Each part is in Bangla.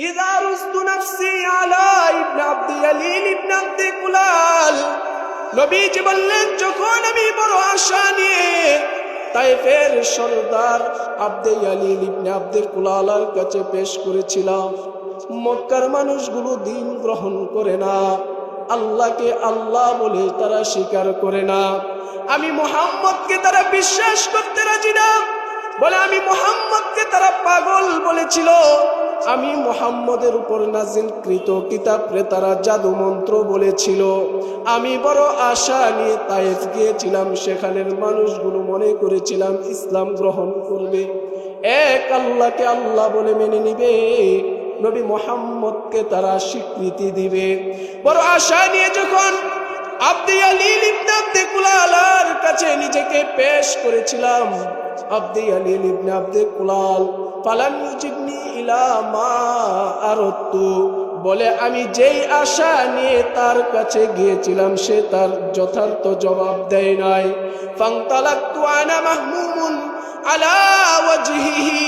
ইযা রুস্তু নাফসি আলা ইবনে আব্দি ইয়ালিল ইবনে আব্দি কুলাল, নবীজি বললেন, যখন আমি বড় আশা নিয়ে তায়েফের সরদার আব্দে ইয়ালিল ইবনে আব্দে কুলালার কাছে পেশ করেছিলাম, মক্কার মানুষগুলো দিন গ্রহণ করে না, আল্লাহকে আল্লাহ বলে তারা স্বীকার করে না, আমি মুহাম্মদকে তারা বিশ্বাস করতে রাজি না, বলে আমি মুহাম্মদকে তারা পাগল বলেছিল, আমি মুহাম্মদের উপর নাজিলকৃত কিতাবকে তারা জাদু মন্ত্র বলেছিল। আমি বড় আশা নিয়ে তায়েফ গিয়েছিলাম, সেখানের মানুষগুলো মনে করেছিলাম ইসলাম গ্রহণ করবে, এক আল্লাহকে আল্লাহ বলে মেনে নিবে, নবী মুহাম্মদকে তারা স্বীকৃতি দিবে। বড় আশা নিয়ে যখন আব্দে ইয়ালিল ইবনে আব্দে কুলালার কাছে নিজেকে পেশ করেছিলাম, আব্দে ইয়ালিল ইবনে আব্দে কুলাল ফালাম ইউজিবনি ইলা মা আরাদতু, বলে আমি যেই আশা নিয়ে তার কাছে গিয়েছিলাম সে তার যথার্থ জবাব দেয় নাই। ফান্তালাকতু আনা মাহমুমুন আলা ওয়াজহিহি,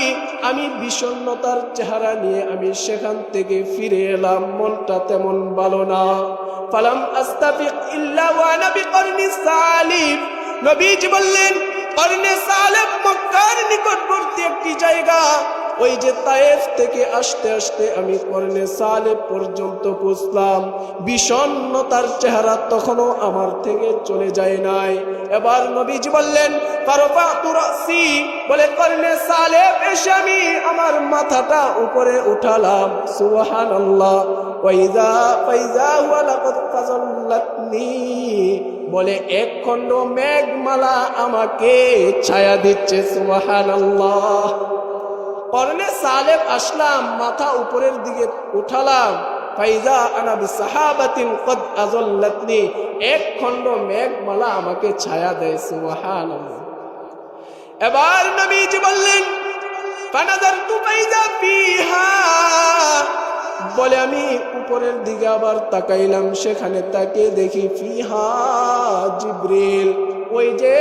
আমি বিষণ্ণতার চেহারা নিয়ে আমি সেখান থেকে ফিরে এলাম, মনটা তেমন ভালো না। ফালাম আস্তাফিক ইল্লা ওয়া আনা বিকরনি সালিব, নবীজি বললেন করনে সালেব মক্কার নিকটবর্তী একটি জায়গা, ওই যে তায়েফ থেকে আসতে আসতে আমি করনে সালেব পর্যন্ত পৌঁছলাম, বিষণ্ণতার চেহারা তখনও আমার থেকে চলে যায় নাই। এবার নবীজি বললেন ফারফাতু রাসি, বলে করনে সালেব এসে আমি আমার মাথাটা উপরে উঠালাম, সুবহানাল্লাহ, ওয়াইযা ফাইযা হুয়া লাকাদ ফাযাল্লাতনি, বলে এক খণ্ড মেঘমালা আমাকে ছায়া দিচ্ছে, সুবহানাল্লাহ। করনে সালেব আসলাম, মাথা উপরের দিকে উঠালাম, ফাইজা আনা বিসাহাবাতিন কদ আযাল্লাতনি, এক খণ্ড মেঘমালা আমাকে ছায়া দেয়, সুবহানাল্লাহ। এবার নবীজি বললেন ফানাযারতু ফাইজা ফিহা, বলে আমি উপরের দিকে আবার তাকাইলাম, সেখানে তাকে দেখি ফিহা জিবরিল, ওই যে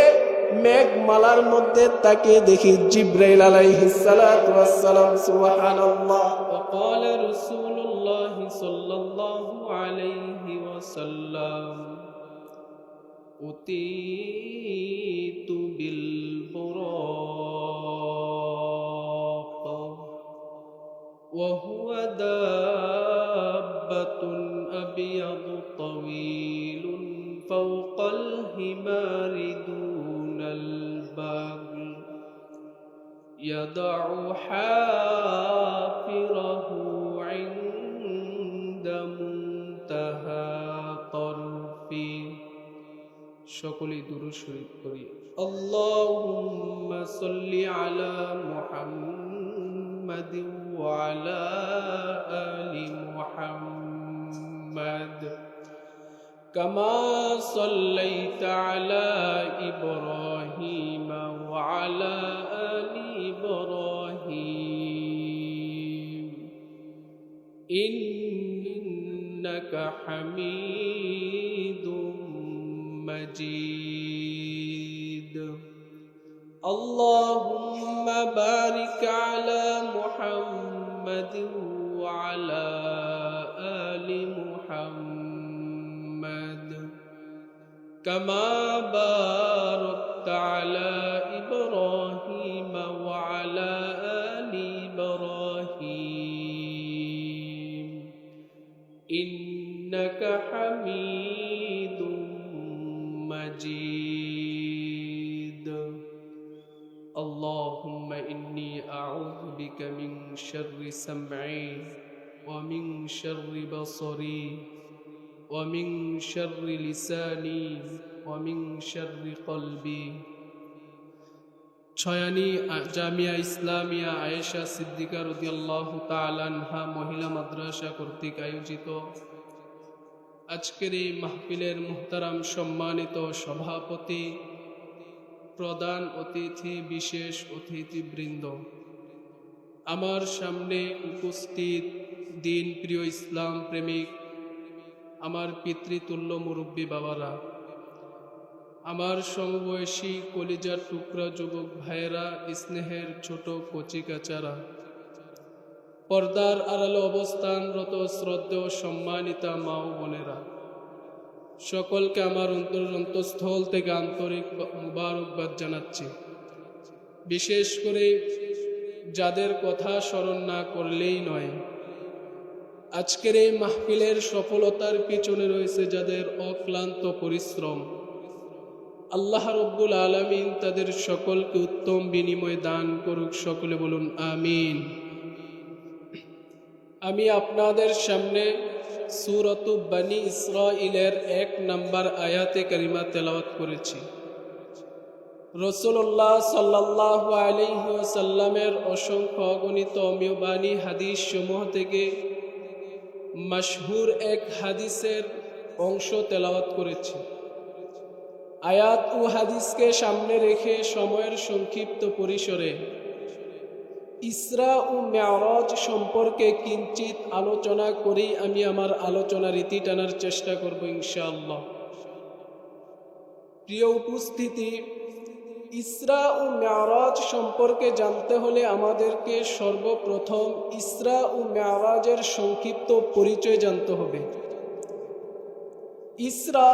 মেঘমালার মধ্যে তাকে দেখি জিবরাইল আলাইহিস সালাতু ওয়াস সালাম, সুবহানাল্লাহ। وقال رسول الله صلى الله عليه وسلم أتيت بالبراق وهو دابة أبيض طويل فوق الحمار دون البغل يضع حافره عند منتهى طرفه। সকলে দুরূদ শরীফ পড়ি। আল্লাহুম্মা সাল্লি আলা মুহাম্মাদিন ওয়া আলা আলি মুহাম্মাদ কামা সাল্লাইতা আলা ইব্রাহিম ওয়া আলা আলি ইব্রাহিম ইন্নাকা হামিদুম مجيد اللهم بارك على محمد وعلى آل محمد كما باركت على إبراهيم وعلى آل إبراهيم إنك حميد مجيد اللهم إني أعوذ بك من شر سمعي ومن شر بصري ومن شر لساني ومن شر قلبي। ছয়ানি জামিয়া ইসলামিয়া আয়েশা সিদ্দিকা রাদিয়াল্লাহু তাআলা আনহা মহিলা মাদ্রাসা কর্তৃক আয়োজিত আজকের এই মাহফিলের মুহতারাম সম্মানিত সভাপতি, প্রধান অতিথি, বিশেষ অতিথিবৃন্দ, আমার সামনে উপস্থিত দিন প্রিয় ইসলাম প্রেমিক আমার পিতৃতুল্য মুরব্বী বাবারা, আমার সমবয়সী কলিজার টুকরা যুবক ভাইয়েরা, স্নেহের ছোট কচি কাচারা, পর্দার আড়ালে অবস্থানরত শ্রদ্ধেয় সম্মানিতা মা ও বোনেরা, সকলকে আমার অন্তঃস্থল থেকে আন্তরিক মুবারকবাদ জানাচ্ছি। বিশেষ করে যাদের কথা স্মরণ না করলেই নয়, আজকের এই মাহফিলের সফলতার পিছনে রয়েছে যাদের অক্লান্ত পরিশ্রম। আল্লাহ রব্বুল আলামিন তাদের সকলকে উত্তম বিনিময় দান করুক। সকলে বলুন আমিন। আমি আপনাদের সামনে সূরাত বনী ইসরাঈলের 1 নম্বর আয়াতে কারিমা তেলাওয়াত করেছি। রাসূলুল্লাহ সাল্লাল্লাহু আলাইহি ওয়াসাল্লামের অসংখ্য অগণিত অমীয়বাণী হাদিস সমূহ থেকে মশহুর এক হাদিসের অংশ তেলাওয়াত করেছি। আয়াত ও হাদিসকে সামনে রেখে সময়ের সংক্ষিপ্ত পরিসরে ইসরা ও মেরাজ সম্পর্কে কিঞ্চিত আলোচনা করেই আমি আমার আলোচনা রীতি টানার চেষ্টা করব ইনশাআল্লাহ। প্রিয় উপস্থিতি, ইসরা ও মেরাজ সম্পর্কে জানতে হলে আমাদেরকে সর্বপ্রথম ইসরা ও মেরাজের সংক্ষিপ্ত পরিচয় জানতে হবে। ইসরা,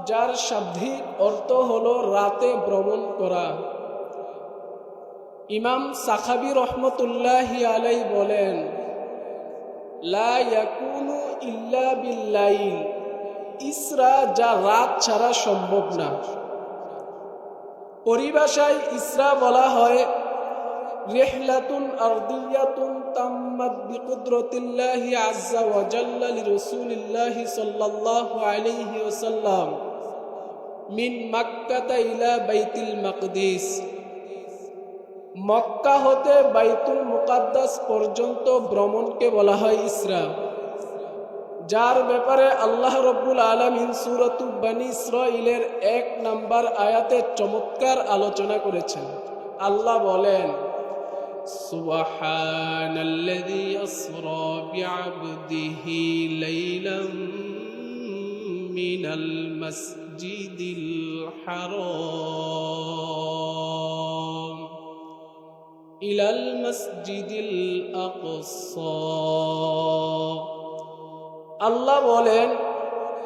যার শাব্দিক অর্থ হলো রাতে ভ্রমণ করা। ইমাম সাখাবী রহমতুল্লাহি আলাইহি বলেন, লা ইয়াকুনু ইল্লা বিল্লাইল, ইসরা যা রাত ছাড়া সম্ভব না। পরিভাষায় ইসরা বলা হয় রিহলাতুন আরদিয়াতুন তাম্মাত বিকুদরতিল্লাহি আযজা ওয়া জাল্লা লিরাসূলিল্লাহি সাল্লাল্লাহু আলাইহি ওয়াসাল্লাম মিন মাক্কাহ ইলা বাইতুল মাকদিস, মক্কা হতে বাইতুল মুকাদ্দাস পর্যন্ত ভ্রমণকে বলা হয় ইসরা, যার ব্যাপারে আল্লাহ রব্বুল আলামিন সূরাত বনী ইসরাঈলের 1 নম্বর আয়াতে চমৎকার আলোচনা করেছেন। আল্লাহ বলেন, সুবহানাল্লাযী আসরা বিআবদিহি লাইলাম মিনাল মাসজিদিল হারাম ইলাল মাসজিদিল আকসা। আল্লাহ বলেন,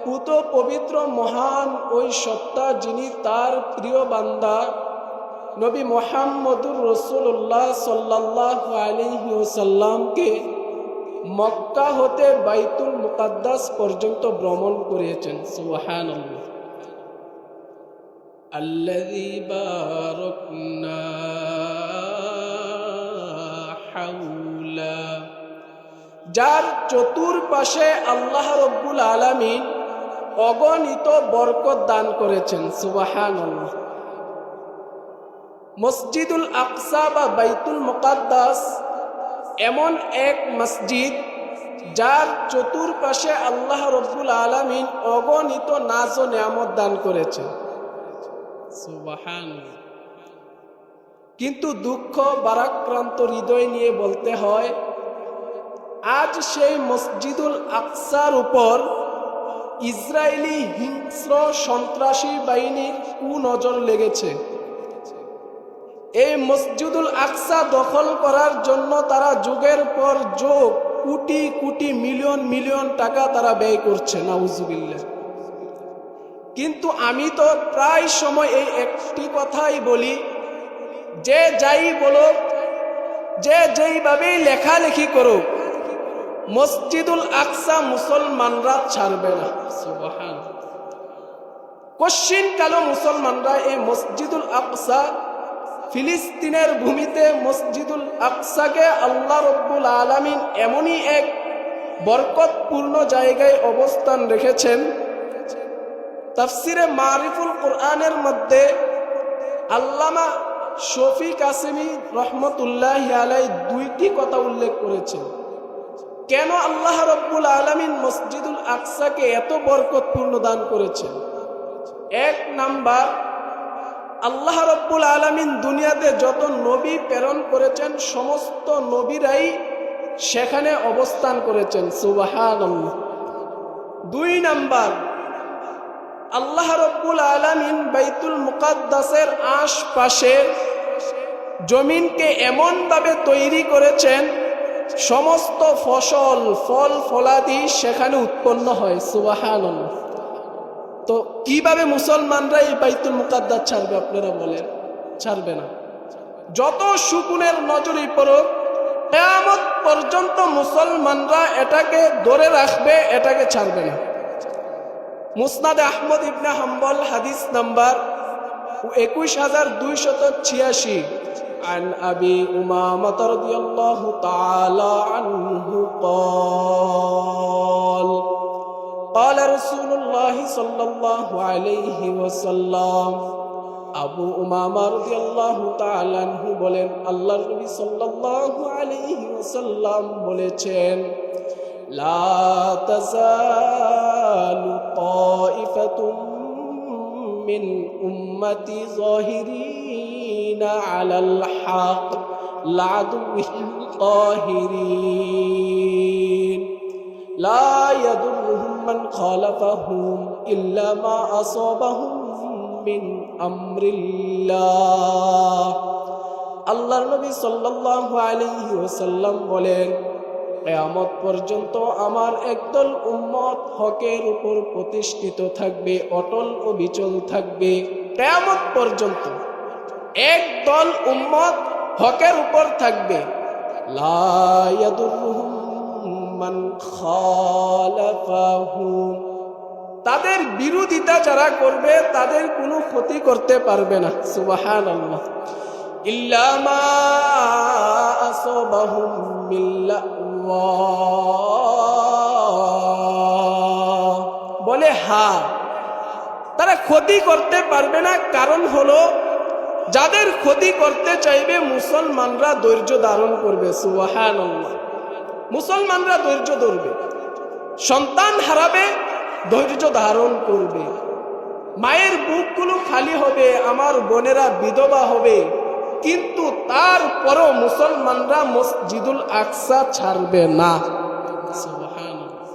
পুত পবিত্র মহান ওই সত্তা যিনি তার প্রিয় বান্দা নবী মুহাম্মদুর রাসূলুল্লাহ সাল্লাল্লাহু আলাইহি ওয়াসাল্লামকে মক্কা হতে বাইতুল মুকাদ্দাস পর্যন্ত ভ্রমণ করিয়েছেন। সুবহানাল্লাহ। আল্লাযী বারাকনা হাওলা, যার চতুর্পাশে আল্লাহ রব্বুল আলামিন অগণিত বরকত দান করেছেন। সুবহানাল্লাহ। মসজিদুল আকসা বা বাইতুল মুকাদ্দাস এমন এক মসজিদ যার চতুর্পাশে আল্লাহ রব্বুল আলামিন অগণিত নাজ ও নিয়ামত দান করেছেন। সুবহানাল্লাহ। কিন্তু দুঃখ ভারাক্রান্ত হৃদয় নিয়ে বলতে হয়, আজ সেই মসজিদুল আকসার উপর ইসরায়েলি হিংস্র সন্ত্রাসী বাহিনীর কুনজর লেগেছে। এই মসজিদুল আকসা দখল করার জন্য তারা যুগের পর যুগ কোটি কোটি মিলিয়ন মিলিয়ন টাকা তারা ব্যয় করছে। নাউজুবিল্লাহ। কিন্তু আমি তো প্রায় সময় এই একটি কথাই বলি, যে যাই বলো, যে যেইভাবেই লেখালেখি করুক, মসজিদুল আকসা মুসলমানরা ছাড়বে না। সুবহানাল্লাহ। কশিন কালো মুসলমানরা এই মসজিদুল আকসা, ফিলিস্তিনের ভূমিতে মসজিদুল আকসাকে আল্লাহ রব্বুল আলামিন এমনই এক বরকতপূর্ণ জায়গায় অবস্থান রেখেছেন। তাফসিরে মারিফুল কোরআনের মধ্যে আল্লামা শফি কাসেমি রহমতুল্লাহি আলাইহি 2টি কথা উল্লেখ করেছেন। কেন আল্লাহ রব্বুল আলামিন মসজিদুল আকসাকে এত বরকতপূর্ণ দান করেছেন? 1 নাম্বার, আল্লাহ রব্বুল আলামিন দুনিয়াতে যত নবী প্রেরণ করেছেন সমস্ত নবীরাই সেখানে অবস্থান করেছেন। সুবহানাল্লাহ। 2 নাম্বার, আল্লাহ রব্বুল আলামিন বাইতুল মুকাদ্দাসের আশপাশে জমিনকে এমন ভাবে তৈরি করেছেন সমস্ত ফসল ফল ফলাদি সেখানে উৎপন্ন হয়। সুবহানাল্লাহ। তো কিভাবে মুসলমানরা এই বাইতুল মুকাদ্দাস ছাড়বে? আপনারা বলেন, ছাড়বে না। যত শকুনের নজরই পড়ুক, কিয়ামত পর্যন্ত মুসলমানরা এটাকে ধরে রাখবে, এটাকে ছাড়বে না। মুসনাদে আহমদ ইবনে হাম্বল হাদিস নাম্বার 21286 عن أبي أمامة رضي الله تعالى عنه قال قال رسول الله صلى الله عليه وسلم আবু উমামা রাদিয়াল্লাহু তাআলা আনহু বলেন, আল্লাহর নবী সাল্লাল্লাহু আলাইহি ওয়াসাল্লাম বলেছেন, লা তাযালু তাইফাতুম মিন উম্মতি যাহিরিনা আলাল হক লাদুহিল কাহিরিন লা ইয়াদুরুহুম মান খালাফাহুম ইল্লা মা আসাবাহুম মিন আমরিল্লাহ। আল্লাহর নবী সাল্লাল্লাহু আলাইহি ওয়াসাল্লাম বলেন, কিয়ামত পর্যন্ত আমার একদল উম্মত হকের উপর প্রতিষ্ঠিত থাকবে, অটল ও বিচল থাকবে। কিয়ামত পর্যন্ত একদল উম্মত হকের উপর থাকবে। লা ইয়াদুরুহুম মান খালাফাহুম, তাদের বিরোধিতা যারা করবে তাদের কোনো ক্ষতি করতে পারবে না। সুবহানাল্লাহ। ইল্লা মা আসাবাহুম মিল্লাল্লাহ, বলে হ্যাঁ, তারা ক্ষতি করতে পারবে না। কারণ হলো, যাদের ক্ষতি করতে চাইবে মুসলমানরা ধৈর্য ধারণ করবে। সুবহানাল্লাহ। মুসলমানরা ধৈর্য ধরবে, সন্তান হারাবে, ধৈর্য ধারণ করবে, মায়ের বুকগুলো খালি হবে, আমার বোনেরা বিধবা হবে, কিন্তু তারপরও মুসলমানরা মসজিদুল আকসা ছাড়বে না। সুবহানাল্লাহ।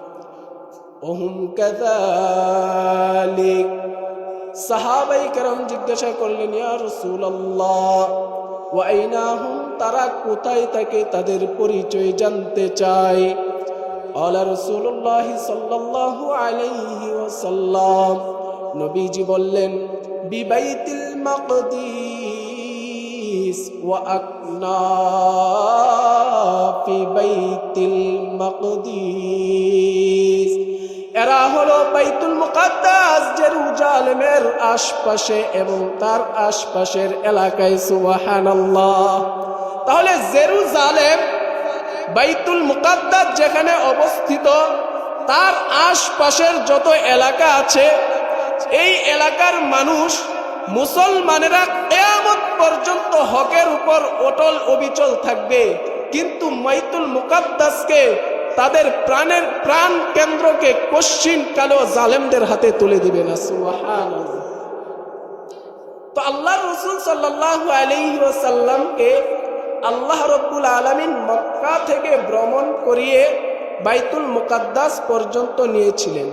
ওহুম কাযালিক, সাহাবায়ে কেরাম জিজ্ঞাসা করলেন, ইয়া রাসূলুল্লাহ ওয়া আইনা হুম, তারা কোথায় থাকে, তাদের পরিচয় জানতে চাই। আলা রাসূলুল্লাহ সাল্লাল্লাহু আলাইহি ওয়াসাল্লাম, নবীজি বললেন, বিবাইতিল মাকদিস ওয়া আকনাফি বাইতিল মাকদিস। এরা হলো বাইতুল মুকাদ্দাস জেরুজালেমের আশপাশে এবং তার আশপাশের এলাকায়। সুবহানাল্লাহ। তাহলে জেরুজালেম, বাইতুল মুকাদ্দাস যেখানে অবস্থিত, তার আশপাশের যত এলাকা আছে, এই এলাকার মানুষ মুসলমানেরা কিয়ামত পর্যন্ত হকের উপর অটল অবিচল থাকবে, কিন্তু বাইতুল মুকাদ্দাসকে, তাদের প্রাণ কেন্দ্রকে কশ্চিন কালো জালেমদের হাতে তুলে দিবে না। সুবহানাল্লাহ। তো আল্লাহর রাসূল সাল্লাল্লাহু আলাইহি ওয়াসাল্লামকে আল্লাহ রাব্বুল আলামিন মক্কা থেকে ভ্রমণ করিয়ে বাইতুল মুকাদ্দাস পর্যন্ত নিয়েছিলেন।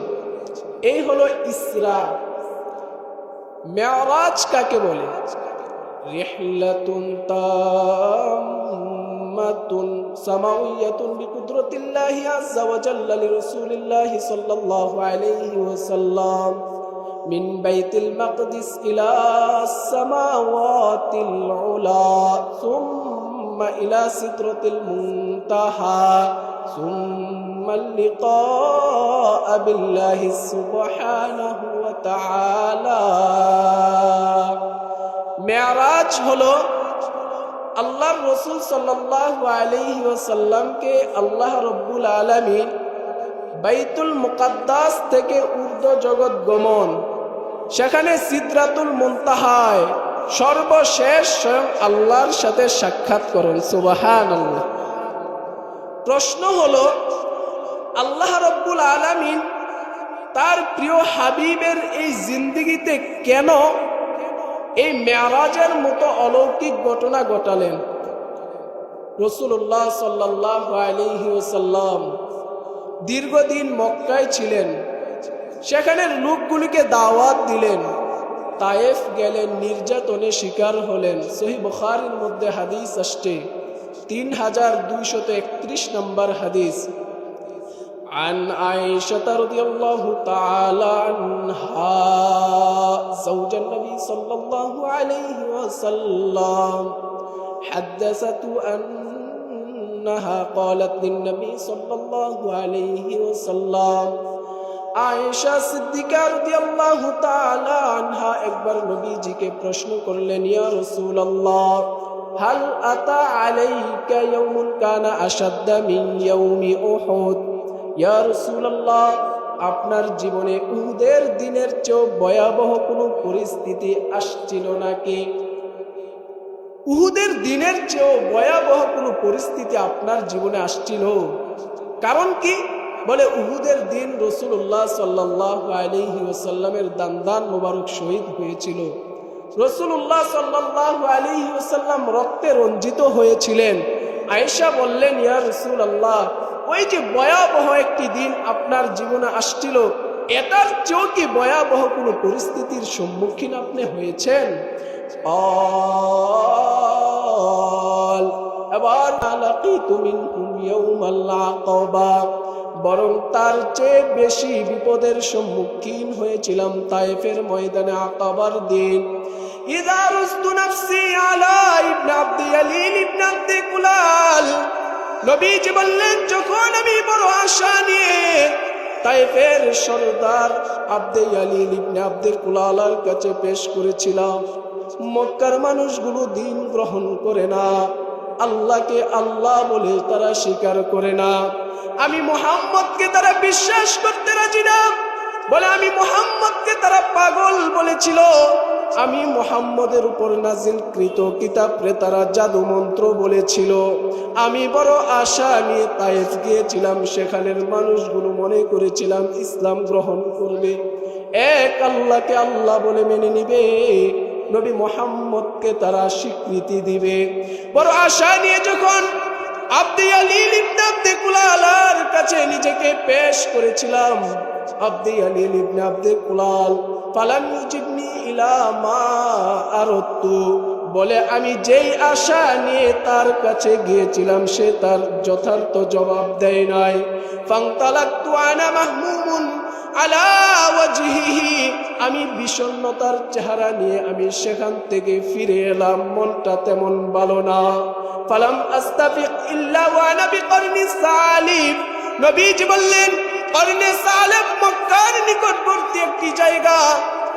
এই হলো ইসরা। মেরাজ কাকে বলে? রিহলাতুন তাম্মাতুন সামাউইয়াতুন বিকুদরাতিল্লাহি আযজা ওয়া জাল্লা লিরাসূলিল্লাহি সাল্লাল্লাহু আলাইহি ওয়াসাল্লাম মিন বাইতিল মাকদিস ইলা সামাওয়াতিল উলা সুম্মা ইলা সিদরাতিল মুনতাহা সুম্মা লিকা বিল্লাহি সুবহানাহু ওয়া তাআলা। মেরাজ হলো আল্লাহর রাসূল সাল্লাল্লাহু আলাইহি ওয়াসাল্লামকে আল্লাহ রাব্বুল আলামিন বাইতুল মুকাদ্দাস থেকে ঊর্ধ্ব জগৎ গমন, সেখানে সিদরাতুল মুনতাহায় সর্বশেষ স্বয়ং আল্লাহর সাথে সাক্ষাৎকরণ। সুবহানাল্লাহ। প্রশ্ন হলো, আল্লাহ রাব্বুল আলামিন তার প্রিয় হাবিবের এই জিন্দেগিতে কেন এই মেরাজের মতো অলৌকিক ঘটনা ঘটালেন? রাসূলুল্লাহ সাল্লাল্লাহু আলাইহি ওয়াসাল্লাম দীর্ঘদিন মক্কায় ছিলেন, সেখানের লোকগুলিকে দাওয়াত দিলেন, তায়েফ গেলেন, নির্যাতনে শিকার হলেন। সহিহ বুখারীর মধ্যে হাদিস আসছে, 3231 নম্বর হাদিস। عن عائشة رضي الله تعالى عنها زوج النبي صلى الله عليه وسلم حدثت أنها قالت للنبي صلى الله عليه وسلم আয়েশা সিদ্দিকা রাদিয়াল্লাহু তাআলা আনহা একবার নবীজিকে প্রশ্ন করলেন, ইয়া রাসূলুল্লাহ হাল আতা আলাইকা ইয়াউমুন কানা আশাদ্দা মিন ইয়াউমি উহুদ, ইয়া রাসূলুল্লাহ আপনার জীবনে উহুদের দিনের চেয়ে ভয়াবহ কোনো পরিস্থিতি আসছিল নাকি? উহুদের দিনের চেয়ে ভয়াবহ কোনো পরিস্থিতি আপনার জীবনে আসছিল? কারণ কি? বলে উহুদের দিন রাসূলুল্লাহ সাল্লাল্লাহু আলাইহি ওয়াসাল্লামের দান্দান মোবারক শহীদ হয়েছিল। রাসূলুল্লাহ সাল্লাল্লাহু আলাইহি ওয়াসাল্লাম রক্তে রঞ্জিত হয়েছিলেন। আয়েশা বললেন, ইয়া রাসূলুল্লাহ ওই যে ভয়াবহ একটি দিন আপনার জীবনে আসছিল, এটার চেয়েও কি ভয়াবহ কোনো পরিস্থিতির সম্মুখীন আপনি হয়েছেন? এবার লাকিতু মিনহুম ইয়াউমাল আকাবা, বরং তার চেয়ে বেশি বিপদের সম্মুখীন হয়েছিলাম তায়েফের ময়দানে আকাবার দিন। ইযা রুস্তু নাফসি আলা ইবনে আব্দি ইয়ালিল ইবনে আব্দি কুলাল, নবীজি বললেন যখন আমি বড় আশা নিয়ে তায়েফের সরদার আব্দে ইয়ালিল ইবনে আব্দি কুলালের কাছে পেশ করেছিলাম, মক্কার মানুষগুলো দিন গ্রহণ করে না, আল্লাহকে আল্লাহ বলে তারা স্বীকার করে না, আমি মুহাম্মদকে তারা বিশ্বাস করতে রাজি না, বলে আমি মুহাম্মদকে তারা পাগল বলেছিল, আমি মুহাম্মদের উপর নাজিলকৃত কিতাবরে তারা জাদু মন্ত্র বলেছিল। আমি বড় আশা নিয়ে তায়েফ গিয়েছিলাম, সেখানের মানুষগুলো মনে করেছিলাম ইসলাম গ্রহণ করবে, এক আল্লাহকে আল্লাহ বলে মেনে নিবে, নবী মুহাম্মদকে তারা স্বীকৃতি দিবে। বড় আশা নিয়ে যখন আব্দে ইয়ালিল ইবনে আব্দি কুলালের কাছে নিজেকে পেশ করেছিলাম, আব্দে ইয়ালিল ইবনে আব্দি কুলাল ফালাম ইউজিবনি ইলা মা আরাদতু, বলে আমি যেই আশা নিয়ে তার কাছে গিয়েছিলাম সে তার যথার্থ জবাব দেয় নাই। ফান্তালাকতু আনা মাহমুমুন আলা ওয়াজহিহি, আমি বিষণ্ণতার চেহারা নিয়ে আমি সেখান থেকে ফিরে এলাম, মনটা তেমন ভালো না। ফালাম আস্তাফিক ইল্লা ওয়া আনা বিকরনি সালিব, নবীজি বললেন করনে সালেব মক্কার নিকটবর্তী একটি জায়গা,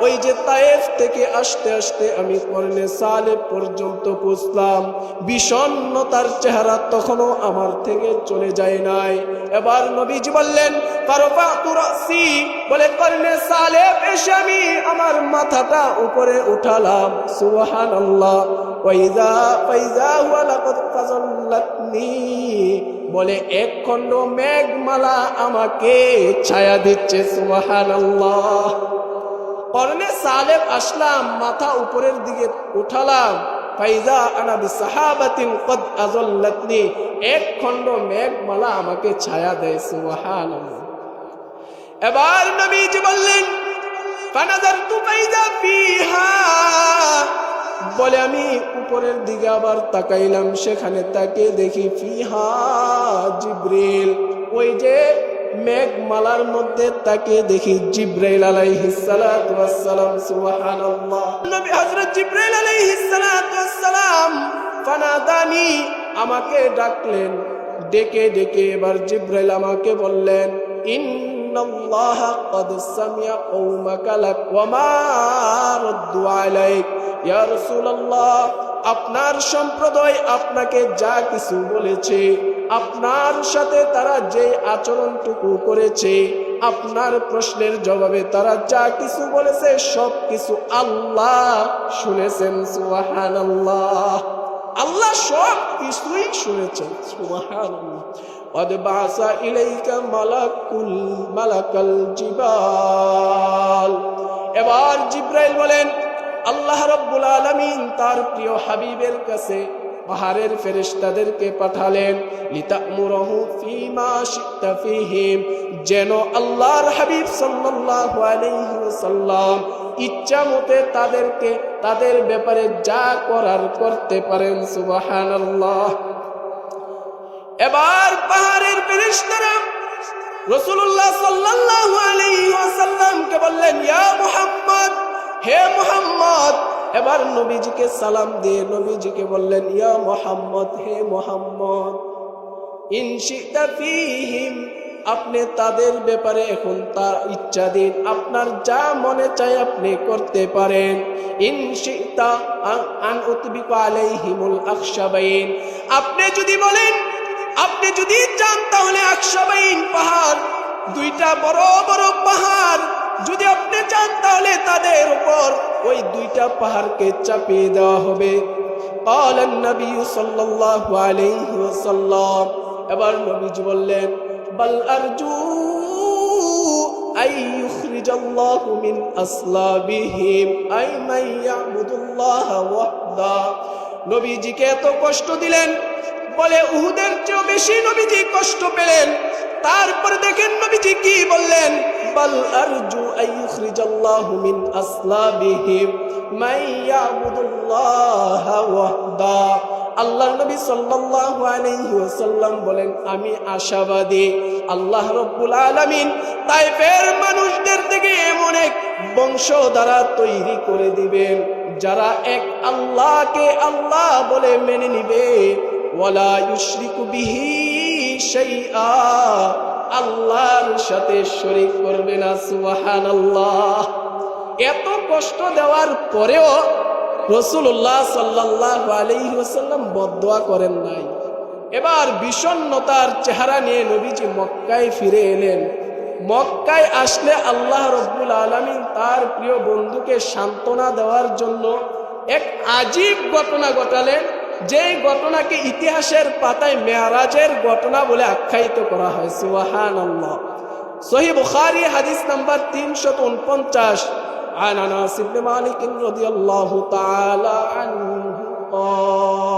ওই যে তায়েফ থেকে আসতে আসতে আমি করনে সালেব পর্যন্ত পৌঁছলাম, বিষণ্ণতার চেহারা তখনও আমার থেকে চলে যায় নাই। এবার নবীজি বললেন ফারফাতু রাসি, বলে করনে সালেব এসে আমি আমার মাথাটা উপরে উঠালাম, সুবহানাল্লাহ, ওয়াইজা ফাইজা ওয়া লাকাদ ফাযাল্লাতনি, বলে এক খণ্ড মেঘমালা আমাকে ছায়া দিচ্ছে, সুবহানাল্লাহ। করনে সালেব আসলাম, মাথা উপরের দিকে উঠালাম, ফাইজা আনা বিসাহাবাতিন কদ আযাল্লাতনি, এক খণ্ড মেঘমালা আমাকে ছায়া দেয়, সুবহানাল্লাহ। এবার নবীজি বললেন ফানাযারতু ফাইজা ফিহা, বলে আমি উপরের দিকে আবার তাকাইলাম, সেখানে তাকে দেখি ফিহা জিবরিল, ওই যে মেঘমালার মধ্যে তাকে দেখি জিবরাইল আলাইহিস সালাতু ওয়াস সালাম, সুবহানাল্লাহ। নবী হযরত জিবরাইল আলাইহিস সালাতু ওয়াস সালাম ফানাদানি, আমাকে ডাকলেন, ডেকে ডেকে এবার জিবরাইল আমাকে বললেন ইন্নাল্লাহা ক্বাদ সামিআ কওমাকা লাক ওয়া মা রাদ্দু আলাইক, ইয়া রাসূলুল্লাহ আপনার সম্প্রদায় আপনাকে যা কিছু বলেছে, আপনার সাথে তারা যে আচরণটুকু করেছে, আপনার প্রশ্নের জবাবে তারা যা কিছু বলেছে সব কিছু আল্লাহ শুনেছেন, সুবহানাল্লাহ। আল্লাহ সব কিছুই শুনেছেন, সুবহানাল্লাহ। ওয়াদ বাসা ইলাইকা মালাকাল জিবাল, এবার জিবরাইল বলেন আল্লাহ রাব্বুল আলামিন তার প্রিয় হাবিবের কাছে পাহাড়ের ফেরেশতাদেরকে পাঠালেন, লিতা'মুরহু ফীমা শি'তা ফীহিম, যেন আল্লাহর হাবিব সাল্লাল্লাহু আলাইহি ওয়াসাল্লাম ইচ্ছা মতে তাদেরকে তাদের ব্যাপারে যা করার করতে পারেন, সুবহানাল্লাহ। এবার পাহাড়ের ফেরেশতারা রাসূলুল্লাহ সাল্লাল্লাহু আলাইহি ওয়াসাল্লামকে বললেন, ইয়া মুহাম্মদ, হে মুহাম্মদ। এবার নবীজিকে সালাম দিয়ে নবীজিকে বললেন, ইয়া মুহাম্মদ, হে মুহাম্মদ, ইন শি'তা ফীহিম, আপনি তাদের ব্যাপারে এখন তার ইচ্ছা দিন, আপনার যা মনে চায় আপনি করতে পারেন। ইন শি'তা আন উতবিকা আলাইহিমুল আখশাবাইন, আপনি যদি বলেন, আপনি যদি চান তাহলে আখশাবাইন পাহাড়, দুইটা বড় বড় পাহাড়, যদি আপনি চান তাহলে তাদের উপর ওই দুইটা পাহাড়কে চাপিয়ে দেওয়া হবে। قال النبي صلى الله عليه وسلم, এবার নবীজি বললেন, বাল আরজু আই ইখরিজাল্লাহু মিন আসলাবিহিম আই মান ইয়াবুদুল্লাহ ওয়াহদা। নবীজিকে এত কষ্ট দিলেন, বলে উহুদের চেয়েও বেশি নবীজি কষ্ট পেলেন। তারপরে দেখেন নবীজি কি বললেন, বাল আরজু আই ইখরিজাল্লাহু মিন আসলাবিহিম মান ইয়াবুদুল্লাহ ওয়াহদা। আল্লাহর নবী সাল্লাল্লাহু আলাইহি ওয়াসাল্লাম বলেন, আমি আশাবাদী আল্লাহ রাব্বুল আলামিন তায়েফের মানুষদের থেকে এমন এক বংশধারা তৈরি করে দিবেন যারা এক আল্লাহকে আল্লাহ বলে মেনে নিবে, ওয়ালা ইউশরিকু বিহি শাইআ, আল্লাহর সাথে শরীক করবে না। সুবহানাল্লাহ। এত কষ্ট দেওয়ার পরেও রাসূলুল্লাহ সাল্লাল্লাহু আলাইহি ওয়াসাল্লাম বদদোয়া করেন নাই। এবার বিষণ্ণতার চেহারা নিয়ে নবীজি মক্কায় ফিরে এলেন। মক্কায় আসলে আল্লাহ রাব্বুল আলামিন তার প্রিয় বন্ধুকে সান্ত্বনা দেওয়ার জন্য এক আজীব ঘটনা ঘটালেন, যেই ঘটনাকে ইতিহাসের পাতায় মেরাজের ঘটনা বলে আখ্যায়িত করা হয়। সুবহানাল্লাহ। সহিহ বুখারী হাদিস নাম্বার 349, عن أنس بن مالك رضي الله تعالى عنه قال,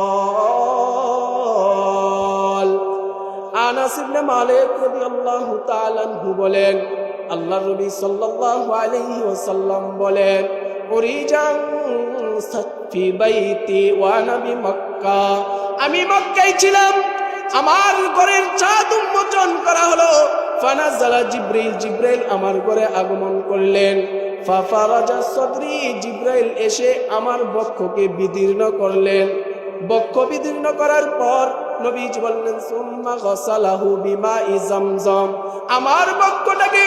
আনাস ইবনে মালিক রাদিয়াল্লাহু তাআলা আনহু বলেন, আল্লাহর নবী সাল্লাল্লাহু আলাইহি ওয়াসাল্লাম বলেন, উরিজান ফি বাইতি ওয়া নবী মক্কা, আমি মক্কায় ছিলাম, আমার ঘরের ছাদ উন্মোচন করা হলো। ফানাজালা জিবরিল, জিবরাইল আমার ঘরে আগমন করলেন। ফাফারাজা সদরি, জিবরাইল এসে আমার বক্ষকে বিদীর্ণ করলেন। বক্ষ বিদীর্ণ করার পর নবীজি বললেন, সুম্মা গসালাহু বিমাই জামজাম, আমার বক্ষটাকে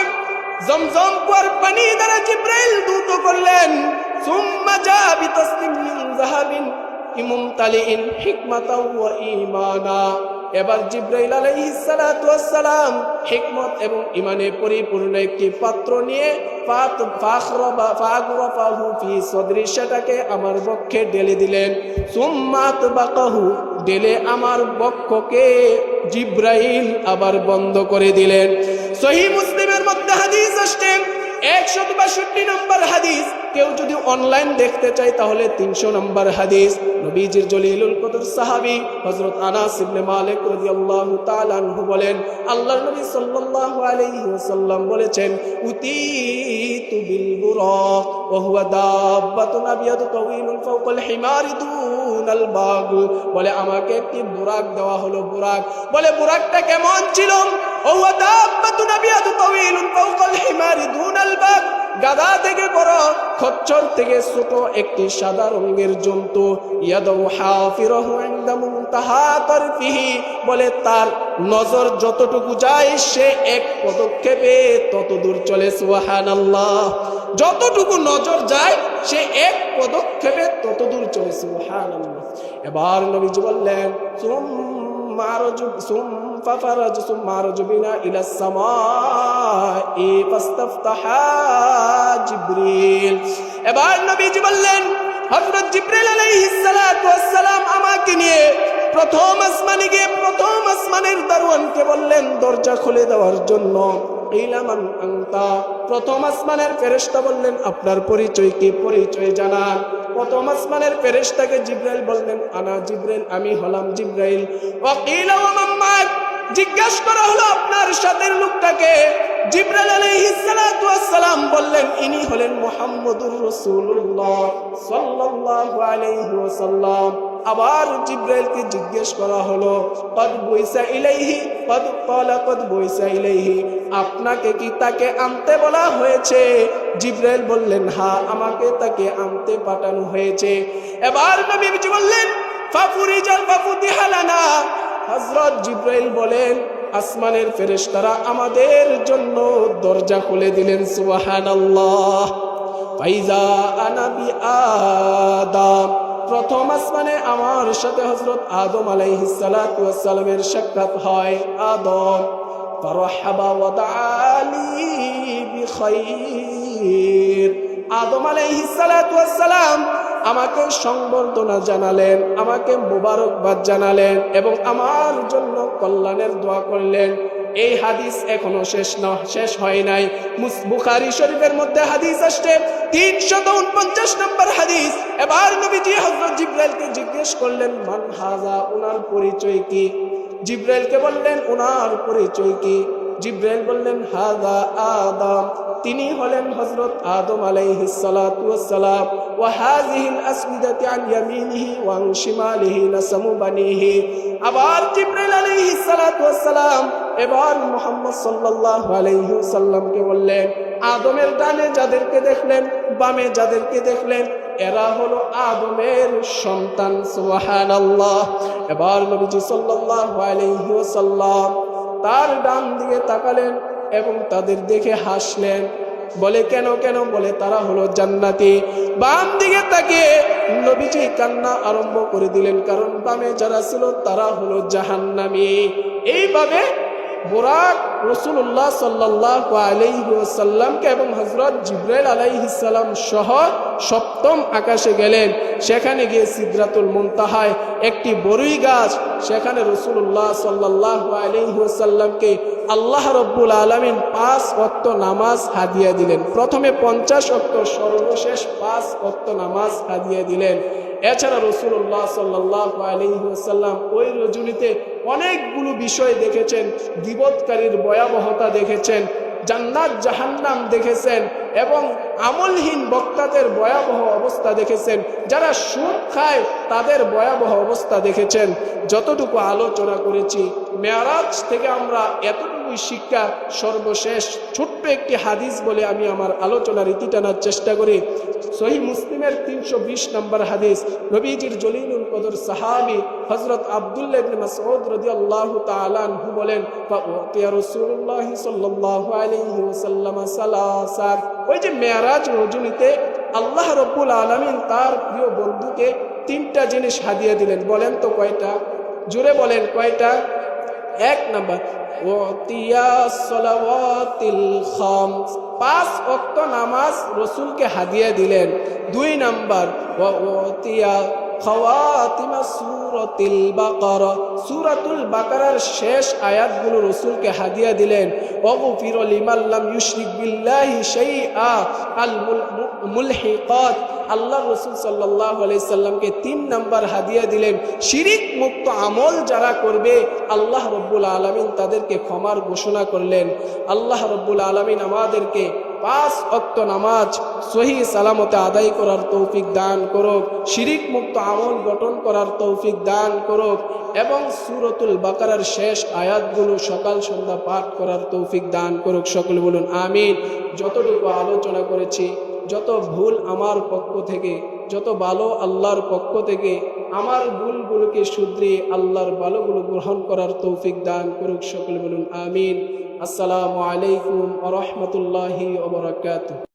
জমজম কুয়ার পানি দ্বারা জিবরাইল ধৌত করলেন। সুম্মা জা বিতাসনিম মিন যাহাবিন ইমুমতালিন হিকমাতাও ওয়া ঈমানা, এবার জিবরাইল আলাইহিস সালাতু ওয়াস সালাম হিকমত এবং ঈমানে পরিপূর্ণ একটি পাত্র নিয়ে ফাগরাফাহু ফি সদরি, সেটাকে আমার বক্ষে ঢেলে দিলেন। সুম্মা তাবাকাহু, ঢেলে আমার বক্ষকে জিবরাইল আবার বন্ধ করে দিলেন। সহিহ মুসলিমের মধ্যে হাদিস আসছে 162 নম্বর হাদিস। কেউ যদি অনলাইন দেখতে চায় তাহলে 300 নম্বর হাদিস। নবীজির জলিলুল কদর সাহাবী হযরত আনাস ইবনে মালিক রাদিয়াল্লাহু তাআলা আনহু বলেন, আল্লাহর নবী সাল্লাল্লাহু আলাইহি ওয়াসাল্লাম বলেছেন, উতিতু বিল বুরাক ওয়া হুয়া দাব্বাতুন আবিয়াদু তাওয়িলুন ফাওকাল হিমারি দুনাল বাগ, বলে আমাকে একটি বুরাক দেওয়া হলো। বুরাক, বলে বুরাকটা কেমন ছিল? ওয়া হুয়া দাব্বাতুন আবিয়াদু তাওয়িলুন ফাওকাল হিমারি দুনাল বাগ, গাধা থেকে বড়, খচ্চর থেকে ছোট একটি সাদা রঙের জন্তু। ইয়াদু হাফিরাহু ইনদা মুনতাহা তারফিহি, বলে তার নজর যতটুকু যায় সে এক পদক্ষেপে তত দূর চলে। সুবহানাল্লাহ। যতটুকু নজর যায় সে এক পদক্ষেপে তত দূর চলে। সুবহানাল্লাহ। এবার নবীজি বললেন, ফারাজবিনা ইলাস সামাই ফাস্তাফতাহা জিবরিল। এবার নবীজি বললেন, হযরত জিবরিল আলাইহিস সালাতু ওয়াস সালাম আমাকে নিয়ে প্রথম আসমানে গিয়ে প্রথম আসমানের দারোয়ানকে বললেন দরজা খুলে দেওয়ার জন্য। ইলামান আনতা, প্রথম আসমানের ফেরেশতা বললেন, আপনার পরিচয় কি? পরিচয় জানান। প্রথম আসমানের ফেরেশতাকে জিবরাইল বললেন, আনা জিবরাইল, আমি হলাম জিবরাইল। ওয়াকিলা ওয়া মাম্মাক, জিজ্ঞাসা করা হলো আপনার সাথের লোকটাকে। জিবরাইল আলাইহিস সালাতু ওয়াস সালাম বললেন, ইনি হলেন মুহাম্মদুর রাসূলুল্লাহ সাল্লাল্লাহু আলাইহি ওয়াসাল্লাম। আবার জিব্রাইলকে জিজ্ঞেস করা হলো কদ বুইসা ইলাইহি কদ ক্বালা কদ বুইসা ইলাইহি, আপনাকে কি তাকে আনতে বলা হয়েছে? জিব্রাইল বললেন হ্যাঁ, আমাকে তাকে আনতে পাঠানো হয়েছে। এবার নবীজি বললেন ফাফুরিজাল ফাফুতিহা লানা, হযরত জিব্রাইল বলেন আসমানের ফেরেশতারা আমাদের জন্য দরজা খুলে দিলেন। সুবহানাল্লাহ। ফাইজা আনা বি আদম, প্রথম আসমানে আমার সাথে হযরত আদম আলাইহিস সালাতু ওয়াস সালামের সাক্ষাৎ হয়। আদম ফারহাবা ওয়া দাআলি বিখাইর, আদম আলাইহিস সালাতু ওয়াস সালাম আমাকে সংবর্ধনা জানালেন, আমাকে মোবারকবাদ জানালেন এবং আমার জন্য কল্যাণের দোয়া করলেন। এই হাদিস এখনো শেষ হয় নাই। বুখারী শরীফের মধ্যে হাদিস আসছে 349 নম্বর হাদিস। এবার নবীজি হযরত জিব্রাইলকে জিজ্ঞেস করলেন মান হাযা, উনার পরিচয় কি? জিব্রাইলকে বললেন উনার পরিচয় কি? জিব্রাইল বললেন হাযা আদম, তিনি হলেন হযরত আদম আলাইহিস সালাতু ওয়াস সালাম। ওয়া হাযিহিল আসওয়াদাতু আন ইয়ামিনিহি ওয়া আন শিমালিহি নাসামু বানিহি। আবার জিব্রাইল আলাইহিস সালাতু ওয়াস সালাম এবার মুহাম্মদ সাল্লাল্লাহু আলাইহি ওয়াসাল্লামকে বললেন আদমের ডানে যাদেরকে দেখলেন, বামে যাদেরকে দেখলেন, এরা হলো আদমের সন্তান। সুবহানাল্লাহ। এবার নবীজি সাল্লাল্লাহু আলাইহি ওয়াসাল্লাম তার ডান দিকে তাকালেন এবং তাদের দেখে হাসলেন। বলে কেন? বলে তারা হলো জান্নাতি। বাম দিকে তাকিয়ে নবীজি কান্না আরম্ভ করে দিলেন, কারণ বামে যারা ছিল তারা হলো জাহান্নামী। এইভাবে বুরাক রাসূলুল্লাহ সাল্লাল্লাহু আলাইহি ওয়াসাল্লামকে এবং হযরত জিবরাইল আলাইহিস সালাম সহ সপ্তম আকাশে গেলেন। সেখানে গিয়ে সিদরাতুল মুনতাহায় একটি বরই গাছ, সেখানে রাসূলুল্লাহ সাল্লাল্লাহু আলাইহি ওয়াসাল্লামকে আল্লাহ রাব্বুল আলামিন 5 ওয়াক্ত নামাজ হাদিয়া দিলেন। প্রথমে 50 ওয়াক্ত, সর্বশেষ 5 ওয়াক্ত নামাজ হাদিয়া দিলেন। এছাড়া রাসূলুল্লাহ সাল্লাল্লাহু আলাইহি ওয়াসাল্লাম ওই রজনীতে অনেকগুলো বিষয় দেখেছেন। গীবতকারীর ভয়াবহতা দেখেছেন, জান্নাত জাহান্নাম দেখেছেন এবং আমলহীন বক্তাদের ভয়াবহ অবস্থা দেখেছেন, যারা সুদ খায় তাদের ভয়াবহ অবস্থা দেখেছেন। যতটুকু আলোচনা করেছি মেরাজ থেকে আমরা এতটুকুই শিক্ষা। সর্বশেষ ছোট্ট একটি হাদিস বলে আমি আমার আলোচনার ইতি টানার চেষ্টা করি। সহিহ মুসলিমের 320 নম্বর হাদিস, নবীজির জলিলুল কদর সাহাবী হযরত আব্দুল্লাহ ইবনে মাসউদ রাদিয়াল্লাহু তাআলা আনহু বলেন ফাউতিয়া রাসূলুল্লাহ সাল্লাল্লাহু আলাইহি ওয়াসাল্লাম সালাসান। ওই যে মেরাজ রজনীতে আল্লাহ রাব্বুল আলামিন তার প্রিয় বন্ধুকে 3টা জিনিস হাদিয়া দিলেন। বলেন তো কয়টা? জোরে বলেন কয়টা? 1 নাম্বার ওয়াতিয়াস সালাওয়াতিল খামস, 5 ওয়াক্ত নামাজ রাসূলকে হাদিয়া দিলেন। 2 নাম্বার ওয়াতিয়া খাওয়াতিমা সূরাতুল বাকারা, সূরাতুল বাকারার শেষ আয়াতগুলো রাসূলকে হাদিয়া দিলেন। ওয়াগফিরু লিমান লাম ইউশরিক বিল্লাহি শাইআ আল মুলহিকাত, আল্লাহ রাসূল সাল্লাল্লাহু আলাইহি সাল্লামকে 3 নাম্বার হাদিয়া দিলেন। শিরিক মুক্ত আমল যারা করবে আল্লাহ রাব্বুল আলামিন তাদেরকে ক্ষমার ঘোষণা করলেন। আল্লাহ রাব্বুল আলামিন আমাদেরকে 5 ওয়াক্ত নামাজ সহি সালামতে আদায় করার তৌফিক দান করুক, শিরিক মুক্ত আমল গঠন করার তৌফিক দান করুক এবং সূরাতুল বাকারার শেষ আয়াতগুলো সকাল সন্ধ্যা পাঠ করার তৌফিক দান করুক। সকলে বলুন আমিন। যতটুকু আলোচনা করেছি, যত ভুল আমার পক্ষ থেকে, যত ভালো আল্লাহর পক্ষ থেকে, আমার ভুলগুলোকে শুধরিয়ে আল্লাহর ভালোগুলো গ্রহণ করার তৌফিক দান করুক। সকলে বলুন আমিন। আসসালামু আলাইকুম ওয়া রাহমাতুল্লাহি ওয়া বারাকাতুহু।